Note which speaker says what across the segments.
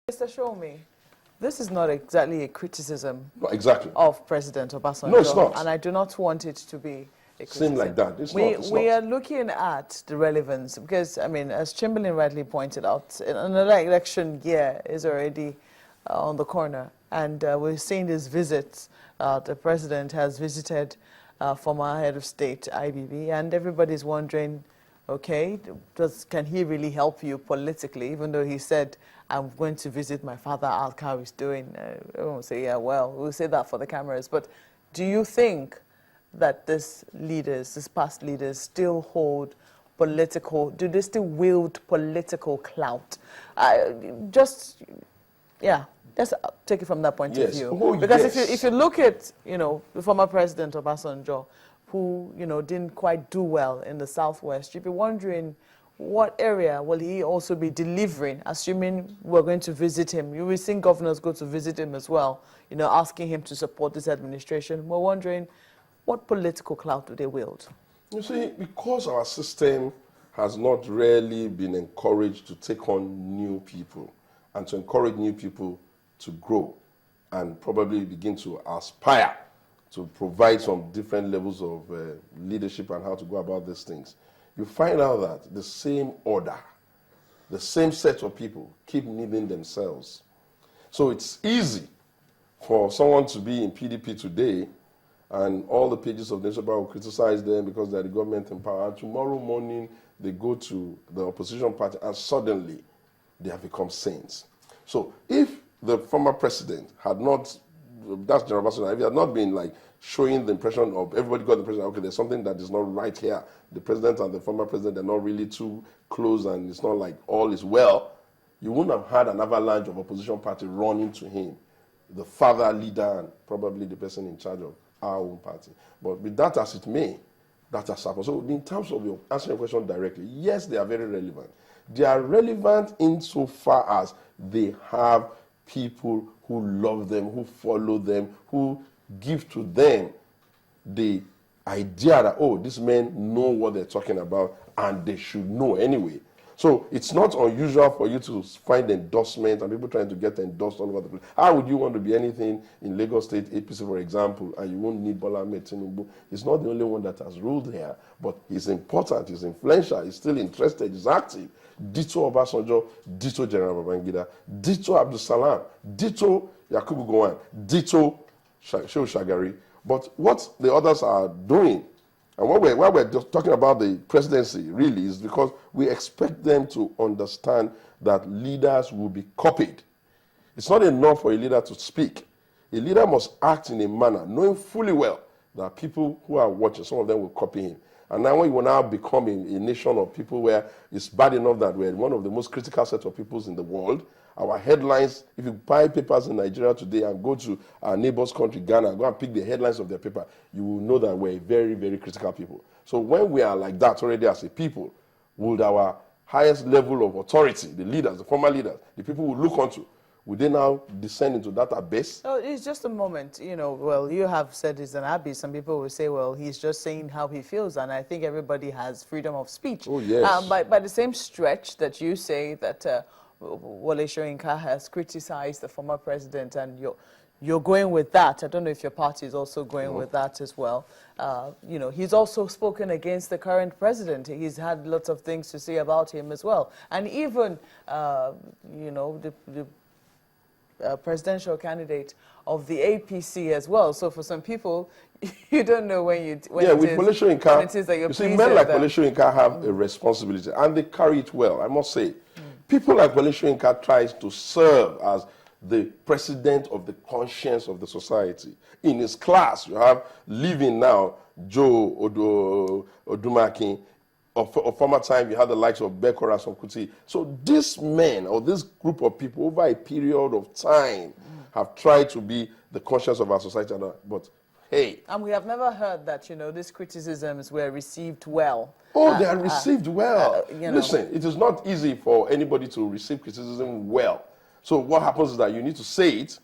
Speaker 1: Mr. Sowunmi, this is not exactly a criticism of President Obasanjo.
Speaker 2: No, it's not.
Speaker 1: And I do not want it to be a criticism.
Speaker 2: Seem like that. It's
Speaker 1: we are looking at the relevance because, I mean, as Chamberlain rightly pointed out, another election year is already on the corner. And we're seeing these visits. The president has visited former head of state, IBB, and everybody's wondering, okay, can he really help you politically, even though he said, I'm going to visit my father, ask how he's doing. I won't say, yeah, well, we'll say that for the cameras. But do you think that these past leaders still hold political, do they still wield political clout? Let's take it from that point of view.
Speaker 2: Oh,
Speaker 1: because if you look at, the former President Obasanjo, who, didn't quite do well in the Southwest, you'd be wondering, what area will he also be delivering, assuming we're going to visit him? You will see governors go to visit him as well, asking him to support this administration. We're wondering, what political clout do they wield?
Speaker 2: You see, because our system has not really been encouraged to take on new people and to encourage new people to grow and probably begin to aspire to provide some different levels of leadership and how to go about these things, you find out that the same order, the same set of people keep needing themselves. So it's easy for someone to be in PDP today and all the pages of the newspaper will criticize them because they're the government in power. Tomorrow morning, they go to the opposition party and suddenly they have become saints. So if the former president had not, that's General Obasanjo, if he had not been like showing the impression of, everybody got the impression, okay, there's something that is not right here. The president and the former president are not really too close and it's not like all is well. You wouldn't have had an avalanche of opposition party running to him, the father leader and probably the person in charge of our own party. But with that as it may, that has happened. So in terms of your answering your question directly, yes, they are very relevant. They are relevant insofar as they have people who love them, who follow them, who give to them the idea that, oh, these men know what they're talking about and they should know anyway. So it's not unusual for you to find endorsement and people trying to get endorsed all over the place. How would you want to be anything in Lagos State APC, for example, and you won't need Bola Ahmed Tinubu? He's not the only one that has ruled here, but he's important, he's influential, he's still interested, he's active. Ditto Obasanjo, ditto General Babangida, ditto Abdul Salam, ditto Yakubu Gowon, ditto Shehu Shagari. But what the others are doing, and why we're just talking about the presidency really is because we expect them to understand that leaders will be copied. It's not enough for a leader to speak. A leader must act in a manner knowing fully well that people who are watching, some of them will copy him. And now we will now become a nation of people where it's bad enough that we're one of the most critical set of peoples in the world. Our headlines, if you buy papers in Nigeria today and go to our neighbor's country, Ghana, go and pick the headlines of their paper, you will know that we're very, very critical people. So when we are like that already as a people, would our highest level of authority, the leaders, the former leaders, the people we look onto, would they now descend into that abyss?
Speaker 1: Oh, it's just a moment, well, you have said it's an abyss. Some people will say, well, he's just saying how he feels, and I think everybody has freedom of speech.
Speaker 2: Oh, yes.
Speaker 1: By the same stretch that you say that Wole Soyinka has criticized the former president, and you're going with that. I don't know if your party is also going with that as well. He's also spoken against the current president. He's had lots of things to say about him as well. And even, the presidential candidate of the APC as well. So for some people, you don't know when with Wole Soyinka,
Speaker 2: you see, men like Wole Soyinka have a responsibility, and they carry it well, I must say. People like Wole Soyinka tries to serve as the president of the conscience of the society. In his class, you have living now, Joe Odumakin. Of former time, you had the likes of Bekora Kuti. So these men, or this group of people, over a period of time, have tried to be the conscience of our society. But hey.
Speaker 1: And we have never heard that, these criticisms were received well.
Speaker 2: Oh, they are received well. Listen, it is not easy for anybody to receive criticism well. So what happens is that you need to say it,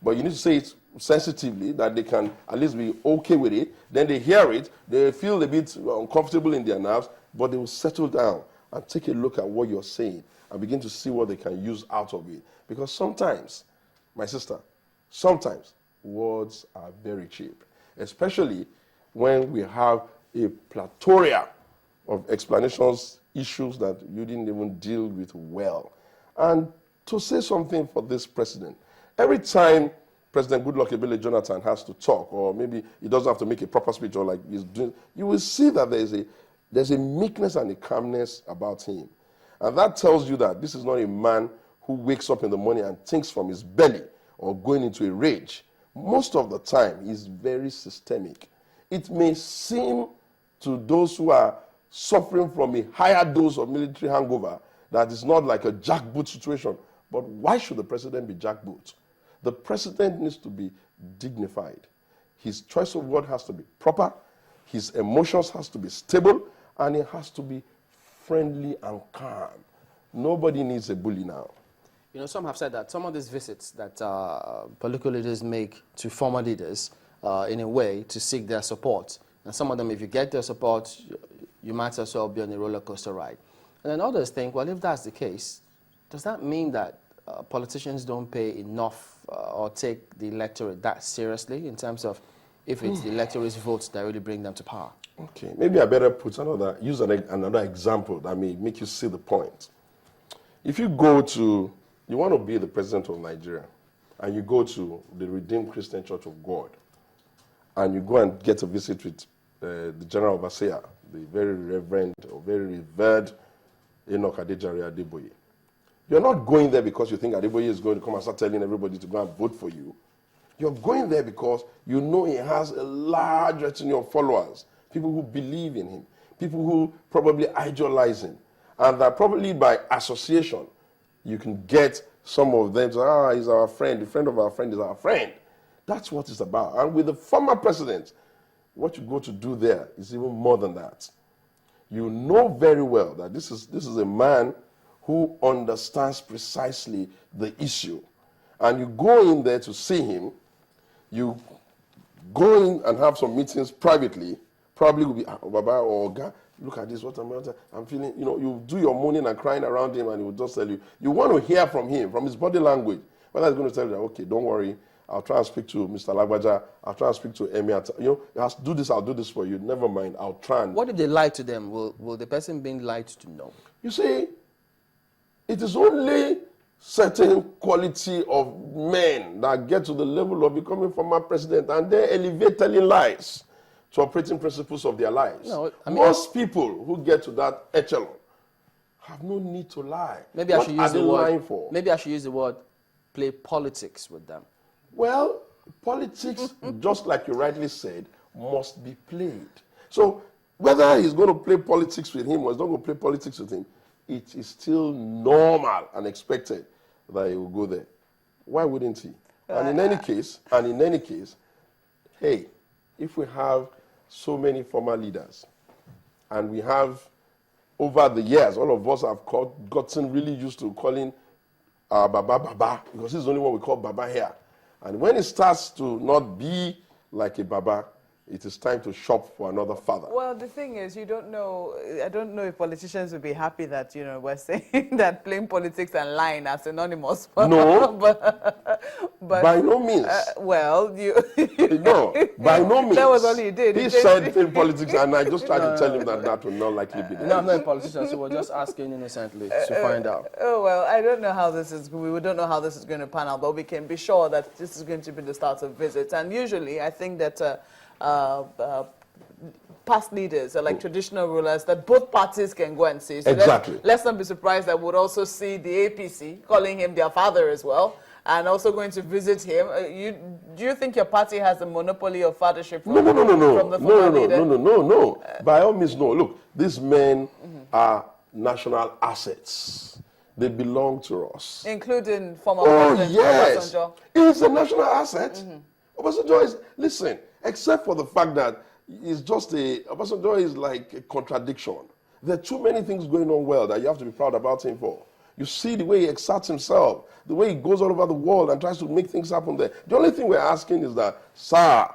Speaker 2: but you need to say it sensitively, that they can at least be okay with it. Then they hear it, they feel a bit uncomfortable in their nerves, but they will settle down and take a look at what you're saying and begin to see what they can use out of it. Because sometimes, my sister, sometimes words are very cheap, especially when we have a plethora of explanations, issues that you didn't even deal with well. And to say something for this president, every time President Goodluck Ebele Jonathan has to talk, or maybe he doesn't have to make a proper speech, or like he's doing, you will see that there's a meekness and a calmness about him. And that tells you that this is not a man who wakes up in the morning and thinks from his belly or going into a rage. Most of the time, he's very systemic. It may seem to those who are suffering from a higher dose of military hangover that it's not like a jackboot situation. But why should the president be jackboot? The president needs to be dignified. His choice of word has to be proper. His emotions has to be stable. And it has to be friendly and calm. Nobody needs a bully now.
Speaker 3: You know, some have said that some of these visits that political leaders make to former leaders in a way to seek their support. And some of them, if you get their support, you might as well be on a roller coaster ride. And then others think, well, if that's the case, does that mean that politicians don't pay enough or take the electorate that seriously in terms of if it's the electorate's votes that really bring them to power?
Speaker 2: Okay, maybe I better use another example that may make you see the point. If you want to be the president of Nigeria, and you go to the Redeemed Christian Church of God, and you go and get a visit with the General Overseer, the very reverend or very revered Enoch Adejare Adeboye. You're not going there because you think Adeboye is going to come and start telling everybody to go and vote for you. You're going there because you know he has a large retinue of followers, people who believe in him, people who probably idolize him, and that probably by association, you can get some of them to, he's our friend, the friend of our friend is our friend. That's what it's about. And with the former president, what you go to do there is even more than that. You know very well that this is a man who understands precisely the issue. And you go in there to see him, you go in and have some meetings privately, probably will be, Baba or Oga, look at this, what I'm feeling, you do your moaning and crying around him and he will just tell you. You want to hear from him, from his body language. Whether he's going to tell you, okay, don't worry, I'll try and speak to Mr. Lagbaja, I'll try and speak to Emmy, you have to do this, I'll do this for you, never mind, I'll try and...
Speaker 3: What if they lie to them? Will the person being lied to know?
Speaker 2: You see, it is only certain quality of men that get to the level of becoming former president and they elevate telling lies to operating principles of their lives.
Speaker 3: No, I mean,
Speaker 2: most people who get to that echelon have no need to lie.
Speaker 3: Maybe I should use the word.
Speaker 2: Lying for?
Speaker 3: Maybe I should use the word play politics with them.
Speaker 2: Well, politics, just like you rightly said, must be played. So whether he's going to play politics with him or he's not going to play politics with him, it is still normal and expected that he will go there. Why wouldn't he? And in any case, hey, if we have so many former leaders, and we have, over the years, all of us have gotten really used to calling Baba, because he's the only one we call Baba here. And when it starts to not be like a Baba, it is time to shop for another father.
Speaker 1: Well, the thing is, you don't know, I don't know if politicians would be happy that, we're saying that playing politics and lying are synonymous.
Speaker 2: No,
Speaker 1: but
Speaker 2: by no means.
Speaker 1: No,
Speaker 2: by no means.
Speaker 1: That was all he did.
Speaker 2: He said playing politics, and I just tried to tell him that will not likely be the
Speaker 3: No, I'm not a politician, so we're just asking innocently to find out.
Speaker 1: Oh, well, I don't know how this is, we don't know how this is going to pan out, but we can be sure that this is going to be the start of visits. And usually, I think that past leaders are like traditional rulers that both parties can go and see. So
Speaker 2: exactly.
Speaker 1: Let's not be surprised that we'll also see the APC calling him their father as well, and also going to visit him. Do you think your party has a monopoly of fathership from the former leader?
Speaker 2: No. By all means, no. Look, these men are national assets. They belong to us.
Speaker 1: Including former President Obasanjo.
Speaker 2: He's a national asset. Obasanjo is, listen, except for the fact that Obasanjo is like a contradiction. There are too many things going on well that you have to be proud about him for. You see the way he exerts himself, the way he goes all over the world and tries to make things happen there. The only thing we're asking is that, sir,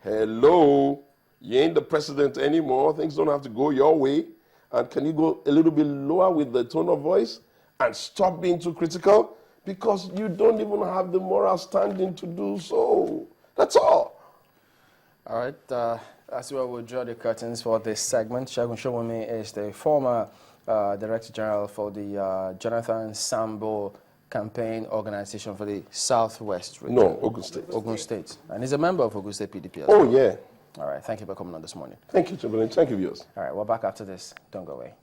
Speaker 2: hello, you ain't the president anymore. Things don't have to go your way. And can you go a little bit lower with the tone of voice? and stop being too critical, because you don't even have the moral standing to do so. That's all.
Speaker 3: All right, that's where we'll draw the curtains for this segment. Segun Sowunmi is the former Director General for the Jonathan Sambo Campaign Organisation for the Southwest region.
Speaker 2: No, Ogun State.
Speaker 3: Ogun State. And he's a member of Ogun State PDP as
Speaker 2: Oh,
Speaker 3: well.
Speaker 2: yeah.
Speaker 3: All right, thank you for coming on this morning.
Speaker 2: Thank you, Chamberlain. Thank you, viewers.
Speaker 3: All right, we're back after this. Don't go away.